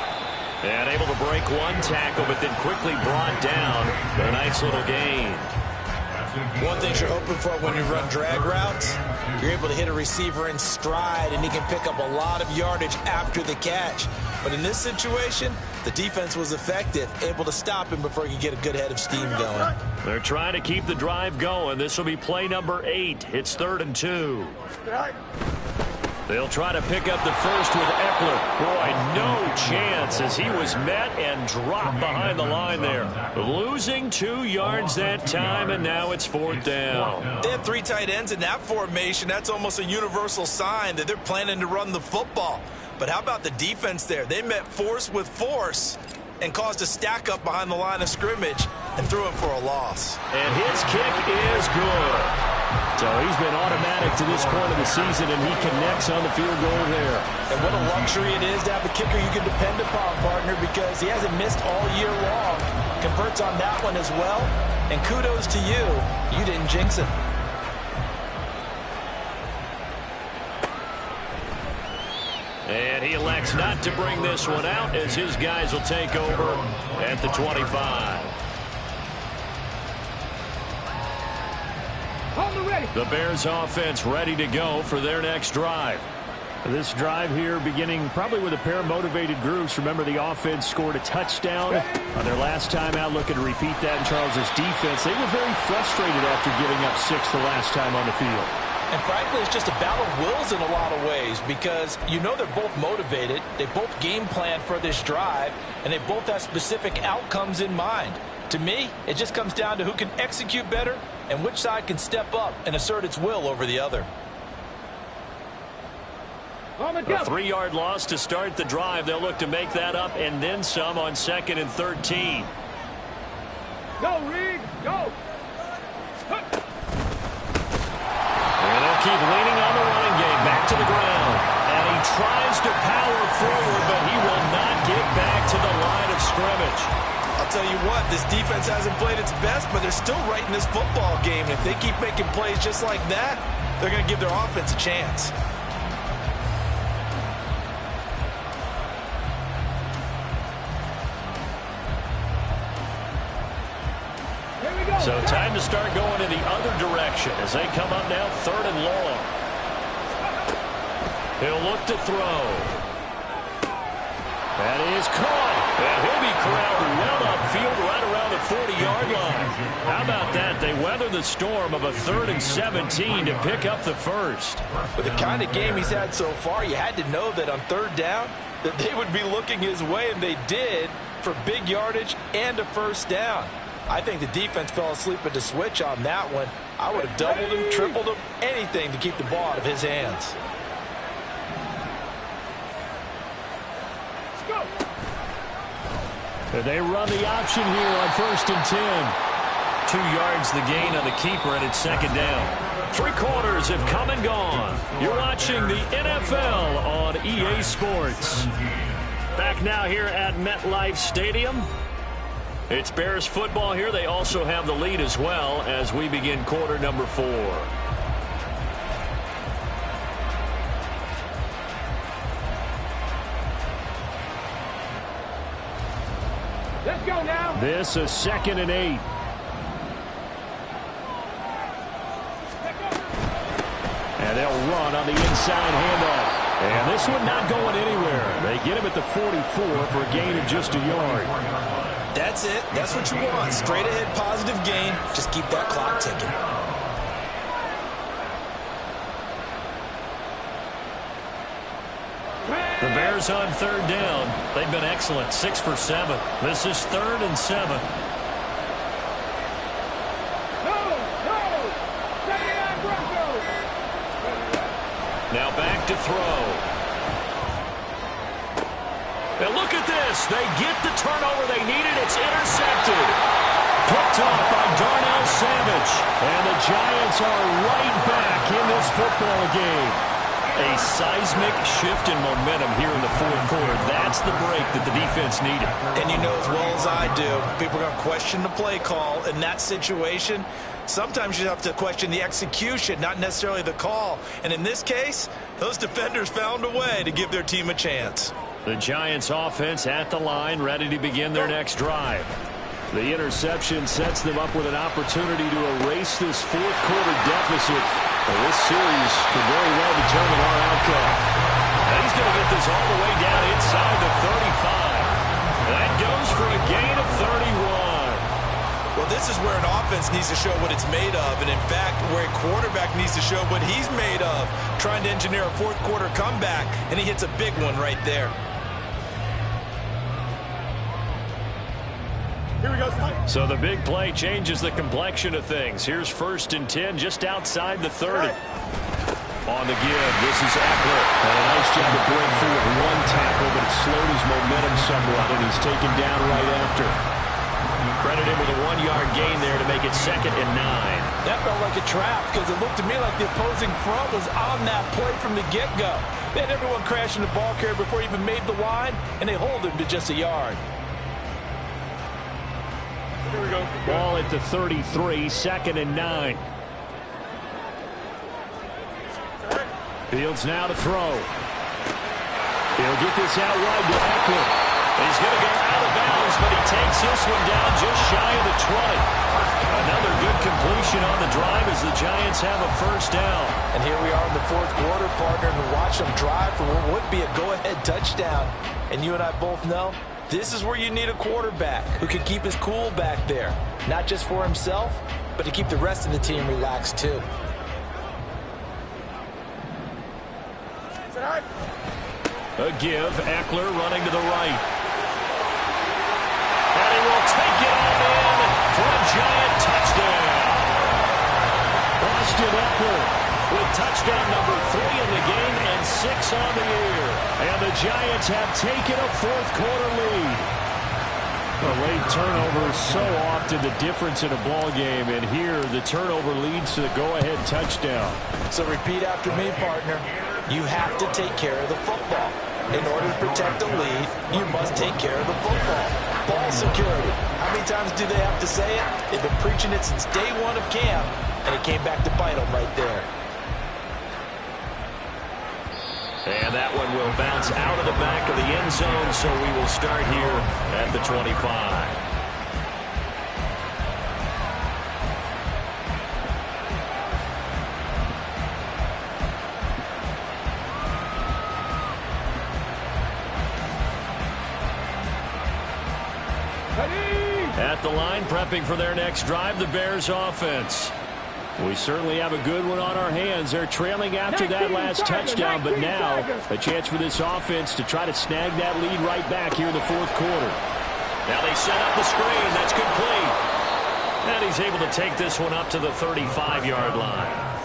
And able to break one tackle, but then quickly brought down. A nice little gain. One thing you're hoping for when you run drag routes, you're able to hit a receiver in stride, and he can pick up a lot of yardage after the catch. But in this situation, the defense was effective, able to stop him before he could get a good head of steam going. They're trying to keep the drive going. This will be play number 8. It's 3rd and 2. They'll try to pick up the first with Eckler. Boy, no chance as he was met and dropped behind the line there. Losing 2 yards that time, and now it's 4th down. They have 3 tight ends in that formation. That's almost a universal sign that they're planning to run the football. But how about the defense there? They met force with force and caused a stack up behind the line of scrimmage and threw it for a loss. And his kick is good. So he's been automatic to this point of the season, and he connects on the field goal there. And what a luxury it is to have a kicker you can depend upon, partner, because he hasn't missed all year long. Converts on that one as well. And kudos to you. You didn't jinx it. And he elects not to bring this one out as his guys will take over at the 25. The Bears offense ready to go for their next drive. This drive here beginning probably with a pair of motivated groups. Remember, the offense scored a touchdown on their last time out. Looking to repeat that in Charles's defense. They were very frustrated after giving up 6 the last time on the field. And frankly, it's just a battle of wills in a lot of ways because you know they're both motivated. They both game plan for this drive, and they both have specific outcomes in mind. To me, it just comes down to who can execute better and which side can step up and assert its will over the other. A 3-yard loss to start the drive. They'll look to make that up and then some on 2nd and 13. Go, Reed, go. And they'll keep leaning on the running game. Back to the ground. And he tries to power forward, but he will not get back to the line of scrimmage. I'll tell you what, this defense hasn't played its best, but they're still right in this football game. And if they keep making plays just like that, they're going to give their offense a chance. So time to start going in the other direction as they come up now 3rd and long. He'll look to throw. That is caught. And he'll be corralled well upfield right around the 40-yard line. How about that? They weather the storm of a 3rd and 17 to pick up the first. With the kind of game he's had so far, you had to know that on 3rd down that they would be looking his way, and they did for big yardage and a first down. I think the defense fell asleep at the switch on that one. I would have doubled him, tripled him, anything to keep the ball out of his hands. They run the option here on 1st and 10. 2 yards the gain on the keeper, and it's 2nd down. Three quarters have come and gone. You're watching the NFL on EA Sports. Back now here at MetLife Stadium. It's Bears football here. They also have the lead as well as we begin quarter number 4. Let's go now. This is 2nd and 8. And they'll run on the inside handoff. And this one not going anywhere. They get him at the 44 for a gain of just a yard. That's it. That's what you want. Straight ahead positive gain. Just keep that clock ticking. The Bears on 3rd down. They've been excellent. 6 for 7. This is 3rd and 7. Now back to throw. And look at this. They get the turnover they needed. It's intercepted. Picked off by Darnell Savage. And the Giants are right back in this football game. A seismic shift in momentum here in the 4th quarter. That's the break that the defense needed. And you know as well as I do, people are going to question the play call in that situation. Sometimes you have to question the execution, not necessarily the call. And in this case, those defenders found a way to give their team a chance. The Giants offense at the line, ready to begin their next drive. The interception sets them up with an opportunity to erase this 4th quarter deficit. Well, this series could very well determine our outcome. And he's going to get this all the way down inside the 35. That goes for a gain of 31. Well, this is where an offense needs to show what it's made of. And, in fact, where a quarterback needs to show what he's made of, trying to engineer a 4th quarter comeback, and he hits a big one right there. Here we go. So the big play changes the complexion of things. Here's 1st and 10 just outside the 30. On the give, this is Eckler. And a nice job to break through with one tackle, but it slowed his momentum somewhat, and he's taken down right after. Credit him with a 1-yard gain there to make it 2nd and 9. That felt like a trap because it looked to me like the opposing front was on that play from the get-go. They had everyone crashing the ball carrier before he even made the line, and they hold him to just a yard. Here we go. Ball at the 33, 2nd and 9. Fields now to throw. He'll get this out wide to Eckler. He's going to go out of bounds, but he takes this one down just shy of the 20. Another good completion on the drive as the Giants have a 1st down. And here we are in the 4th quarter, partner, and watch them drive for what would be a go-ahead touchdown. And you and I both know this is where you need a quarterback who can keep his cool back there, not just for himself, but to keep the rest of the team relaxed too. A give, Eckler running to the right. And he will take it on in for a Giant touchdown. Austin Eckler With touchdown number 3 in the game and 6 on the year. And the Giants have taken a 4th quarter lead. A late turnover is so often the difference in a ball game, and here the turnover leads to the go-ahead touchdown. So repeat after me, partner. You have to take care of the football. In order to protect the lead, you must take care of the football. Ball security. How many times do they have to say it? They've been preaching it since day 1 of camp, and it came back to bite them right there. And that one will bounce out of the back of the end zone, so we will start here at the 25. At the line, prepping for their next drive, the Bears offense. We certainly have a good one on our hands. They're trailing after that last touchdown, but now a chance for this offense to try to snag that lead right back here in the 4th quarter. Now they set up the screen. That's complete. And he's able to take this one up to the 35-yard line.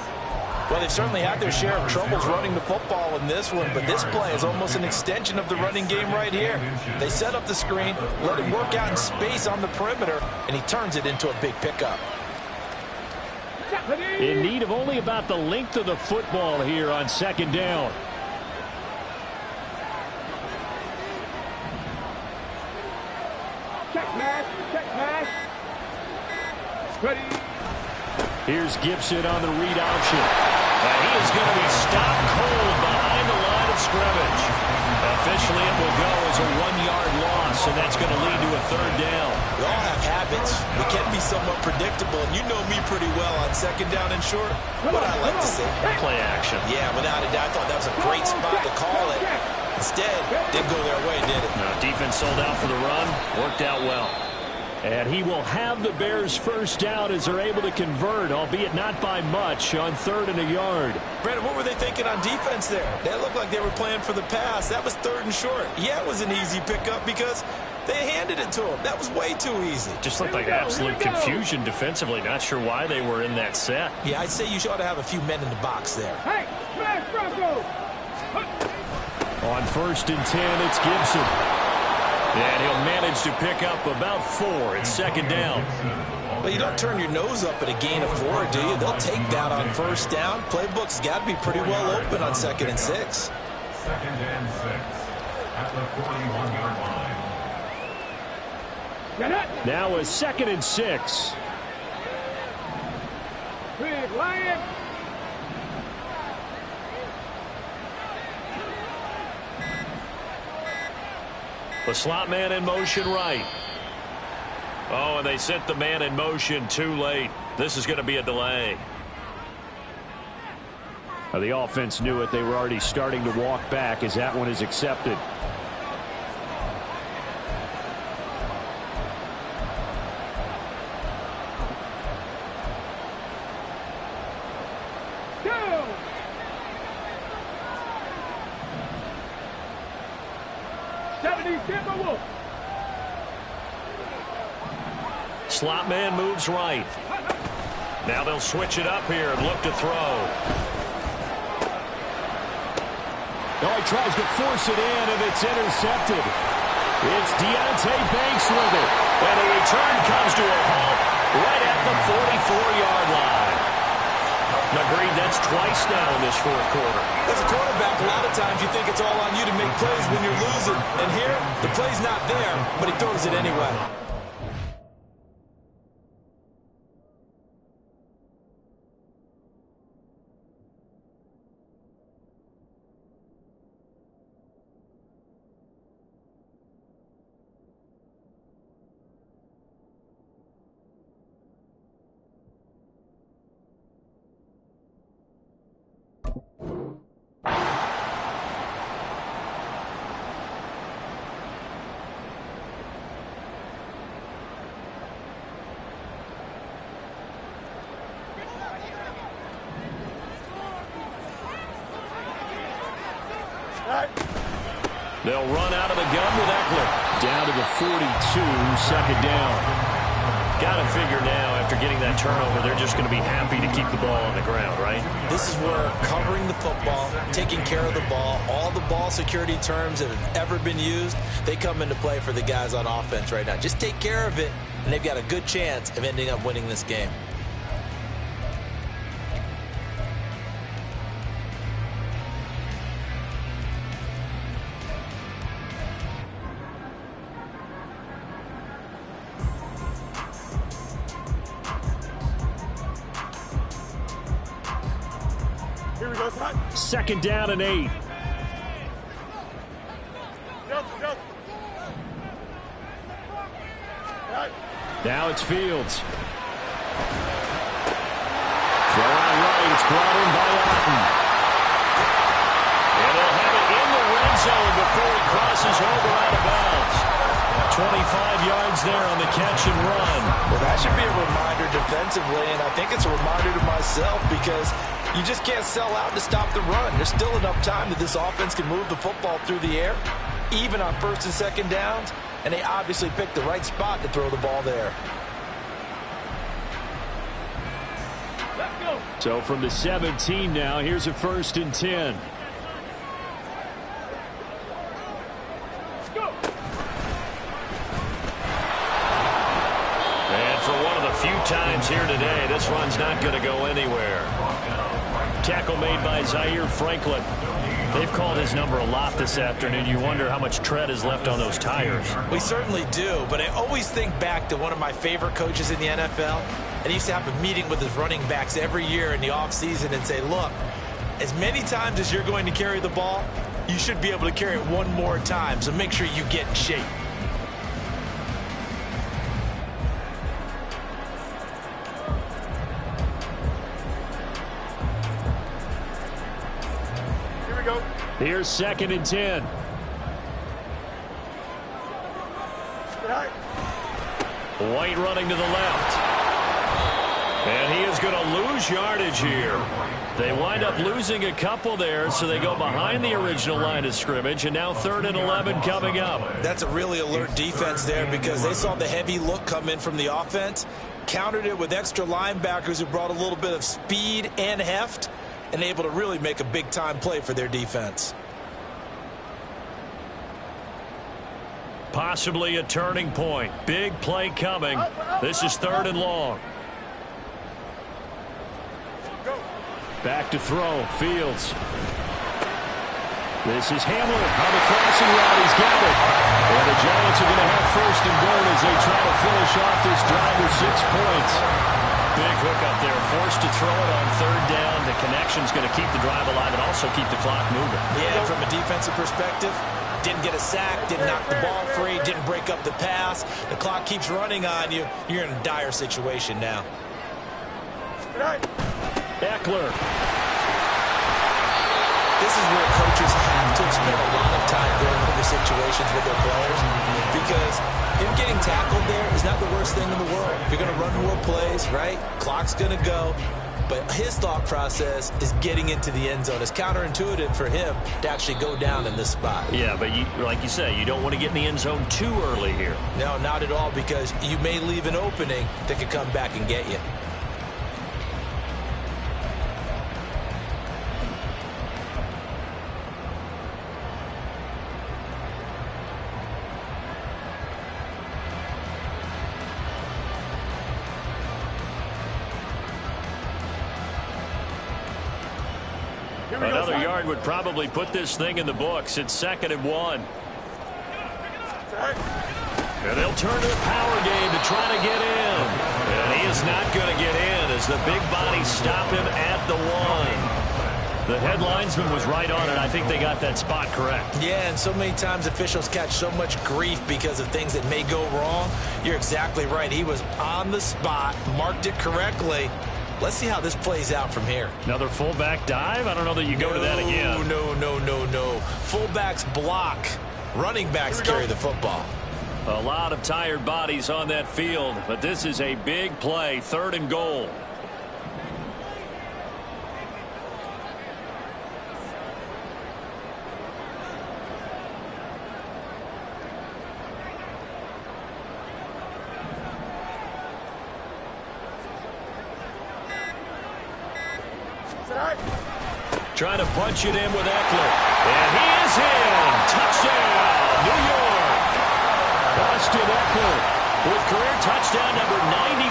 Well, they've certainly had their share of troubles running the football in this one, but this play is almost an extension of the running game right here. They set up the screen, let him work out in space on the perimeter, and he turns it into a big pickup. In need of only about the length of the football here on second down. Check pass. Check pass. Ready. Here's Gibson on the read option. And he is going to be stopped cold behind the line of scrimmage. Officially, it will go as a 1-yard loss, and that's going to lead to a third down. We all have habits. We can be somewhat predictable, and you know me pretty well on second down and short. What I like to say. Play action. Yeah, without a doubt, I thought that was a great spot to call it. Instead, didn't go their way, did it? No, defense sold out for the run. Worked out well. And he will have the Bears first down as they're able to convert, albeit not by much, on 3rd and a yard. Brandon, what were they thinking on defense there? That looked like they were playing for the pass. That was 3rd and short. Yeah, it was an easy pickup because they handed it to him. That was way too easy. Just looked like absolute confusion defensively. Not sure why they were in that set. Yeah, I'd say you ought to have a few men in the box there. Hey, smash Bronco. On 1st and 10, it's Gibson. And he'll manage to pick up about 4 at second down. Well, you don't turn your nose up at a gain of 4, do you? They'll take that on first down. Playbook's got to be pretty well open on 2nd and 6. 2nd and 6 at the 41-yard line. Now a 2nd and 6. Big Lion. The slot man in motion right. Oh, and they sent the man in motion too late. This is going to be a delay. The offense knew it. They were already starting to walk back as that one is accepted. Slot man moves right. Now they'll switch it up here and look to throw. Oh, he tries to force it in, and it's intercepted. It's Deontay Banks with it. And the return comes to a halt right at the 44-yard line. Agreed, that's twice now in this fourth quarter. As a quarterback, a lot of times you think it's all on you to make plays when you're losing. And here, the play's not there, but he throws it anyway. They'll run out of the gun with Eckler. Down to the 42, second down. Got to figure now, after getting that turnover, they're just going to be happy to keep the ball on the ground, right? This is where covering the football, taking care of the ball, all the ball security terms that have ever been used, they come into play for the guys on offense right now. Just take care of it, and they've got a good chance of ending up winning this game. Second down and 8. Now it's Fields. Throw out right. It's brought in by Otten. And they'll have it in the red zone before he crosses over out of bounds. 25 yards there on the catch and run. Well, that should be a reminder defensively, and I think it's a reminder to myself because you just can't sell out to stop the run. There's still enough time that this offense can move the football through the air, even on first and second downs, and they obviously picked the right spot to throw the ball there. So from the 17 now, here's a 1st and 10. And for one of the few times here today. This run's not going to go anywhere. Tackle made by Zaire Franklin. They've called his number a lot this afternoon. You wonder how much tread is left on those tires. We certainly do, but I always think back to one of my favorite coaches in the NFL. And he used to have a meeting with his running backs every year in the offseason and say, look, as many times as you're going to carry the ball, you should be able to carry it one more time, so make sure you get in shape. Here we go. Here's 2nd and 10. White running to the left. And he is going to lose yardage here. They wind up losing a couple there, so they go behind the original line of scrimmage, and now 3rd and 11 coming up. That's a really alert defense there because they saw the heavy look come in from the offense, countered it with extra linebackers who brought a little bit of speed and heft, and able to really make a big-time play for their defense. Possibly a turning point. Big play coming. This is 3rd and long. Back to throw. Fields. This is Hamler on the crossing route. He's got it. And the Giants are going to have 1st and goal as they try to finish off this drive with 6 points. Big hook up there. Forced to throw it on 3rd down. The connection's going to keep the drive alive and also keep the clock moving. Yeah, from a defensive perspective, didn't get a sack, didn't knock the ball free, didn't break up the pass. The clock keeps running on you. You're in a dire situation now. Eckler. This is where coaches have to spend a lot of time going over situations with their players because him getting tackled there is not the worst thing in the world. You're going to run more plays, right? Clock's going to go. But his thought process is getting into the end zone. It's counterintuitive for him to actually go down in this spot. Yeah, but like you say, you don't want to get in the end zone too early here. No, not at all, because you may leave an opening that could come back and get you. Another yard would probably put this thing in the books. It's 2nd and 1. And they'll turn to the power game to try to get in. And he is not going to get in as the big bodies stop him at the 1. The headlinesman was right on it. I think they got that spot correct. Yeah, and so many times officials catch so much grief because of things that may go wrong. You're exactly right. He was on the spot, marked it correctly. Let's see how this plays out from here. Another fullback dive? I don't know that you go to that again. No. Fullbacks block. Running backs carry the football. A lot of tired bodies on that field, but this is a big play. 3rd and goal. Trying to punch it in with Eckler. And he is in. Touchdown, New York. Austin Eckler with career touchdown number 91.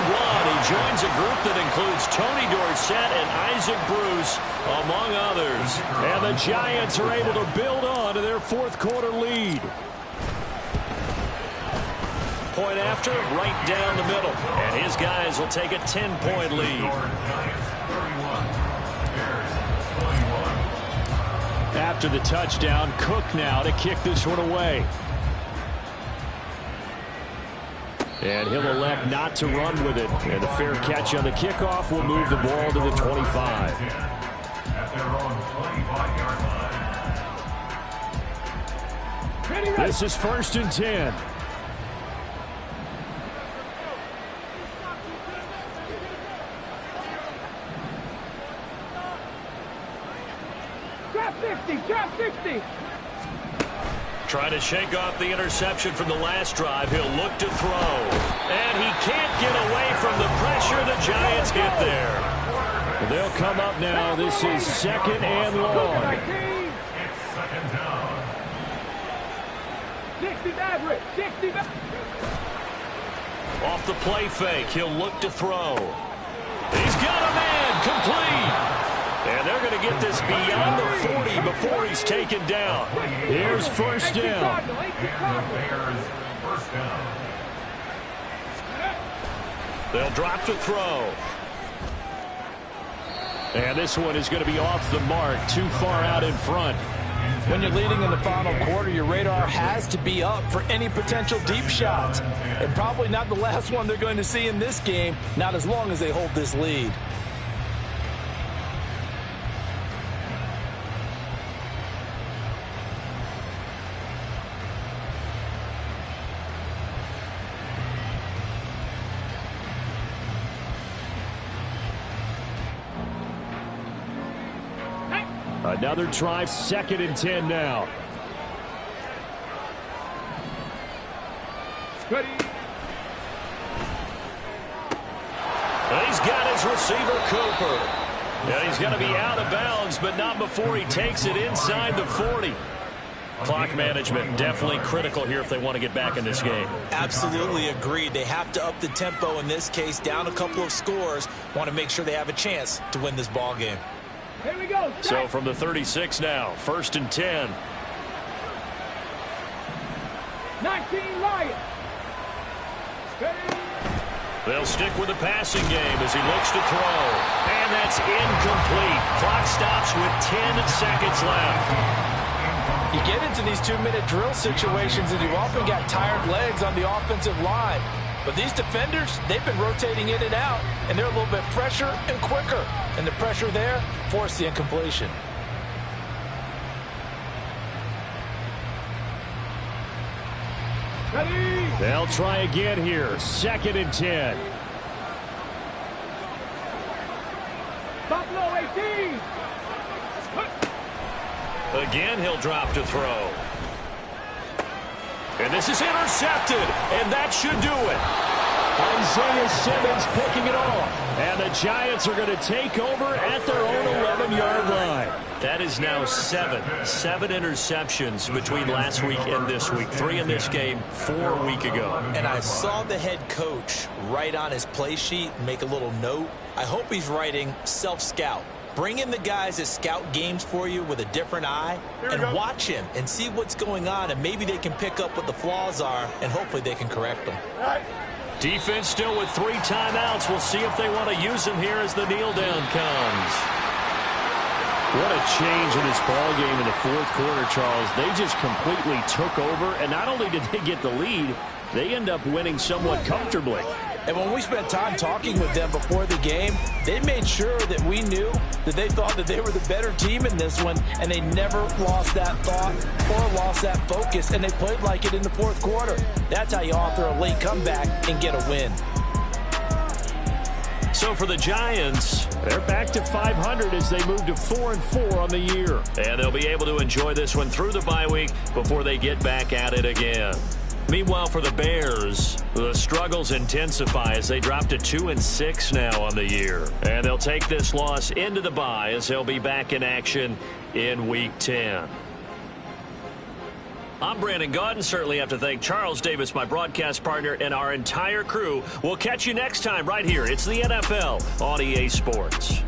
He joins a group that includes Tony Dorsett and Isaac Bruce, among others. And the Giants are able to build on to their 4th quarter lead. Point after, right down the middle. And his guys will take a 10-point lead. After the touchdown, Cook now to kick this one away. And he'll elect not to run with it. And the fair catch on the kickoff will move the ball to the 25. This is 1st and 10. Drop 60. Trying to shake off the interception from the last drive. He'll look to throw. And he can't get away from the pressure. The Giants get there. They'll come up now. This is 2nd and long. 60 average. 60. Off the play fake, he'll look to throw. He's got a man, complete. And they're going to get this beyond the 40 before he's taken down. Here's first down. And the Bears first down. They'll drop to throw. And this one is going to be off the mark, too far out in front. When you're leading in the final quarter, your radar has to be up for any potential deep shots. And probably not the last one they're going to see in this game, not as long as they hold this lead. Another try, 2nd and 10 now. Ready. And he's got his receiver, Cooper. And he's going to be out of bounds, but not before he takes it inside the 40. Clock management definitely critical here if they want to get back in this game. Absolutely agreed. They have to up the tempo in this case, down a couple of scores. Want to make sure they have a chance to win this ball game. Here we go. So from the 36 now, 1st and 10. 19 Lions. Ready. They'll stick with the passing game as he looks to throw. And that's incomplete. Clock stops with 10 seconds left. You get into these 2-minute drill situations and you've often got tired legs on the offensive line. But these defenders, they've been rotating in and out, and they're a little bit fresher and quicker. And the pressure there forced the incompletion. Ready. They'll try again here, 2nd and 10. Buffalo 18. Again, he'll drop to throw. And this is intercepted, and that should do it. Isaiah Simmons picking it off. And the Giants are going to take over at their own 11-yard line. That is now 7 interceptions between last week and this week. 3 in this game, 4 a week ago. And I saw the head coach write on his play sheet, make a little note. I hope he's writing self-scout. Bring in the guys that scout games for you with a different eye and watch him and see what's going on, and maybe they can pick up what the flaws are, and hopefully they can correct them. Defense still with 3 timeouts. We'll see if they want to use them here as the kneel down comes. What a change in this ball game in the 4th quarter, Charles. They just completely took over, and not only did they get the lead, they end up winning somewhat comfortably. And when we spent time talking with them before the game, they made sure that we knew that they thought that they were the better team in this one, and they never lost that thought or lost that focus, and they played like it in the 4th quarter. That's how you author a late comeback and get a win. So for the Giants, they're back to 500 as they move to 4-4 on the year. And they'll be able to enjoy this one through the bye week before they get back at it again. Meanwhile, for the Bears, the struggles intensify as they drop to 2-6 now on the year. And they'll take this loss into the bye as they'll be back in action in Week 10. I'm Brandon Gaudin. Certainly have to thank Charles Davis, my broadcast partner, and our entire crew. We'll catch you next time right here. It's the NFL on EA Sports.